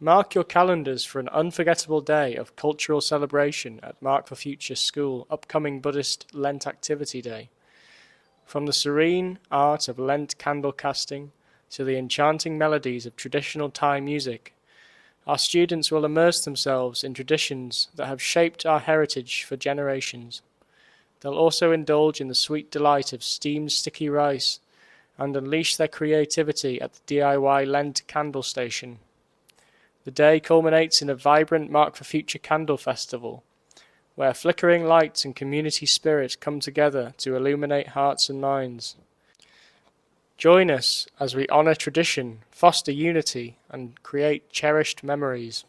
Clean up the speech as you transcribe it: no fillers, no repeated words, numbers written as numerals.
Mark your calendars for an unforgettable day of cultural celebration at Mark for Future School upcoming Buddhist Lent Activity Day. From the serene art of Lent Candle Casting to the enchanting melodies of traditional Thai music, our students will immerse themselves in traditions that have shaped our heritage for generations. They'll also indulge in the sweet delight of steamed sticky rice and unleash their creativity at the DIY Lent Candle Station. The day culminates in a vibrant Mark for Future Candle Festival, where flickering lights and community spirit come together to illuminate hearts and minds. Join us as we honour tradition, foster unity, and create cherished memories.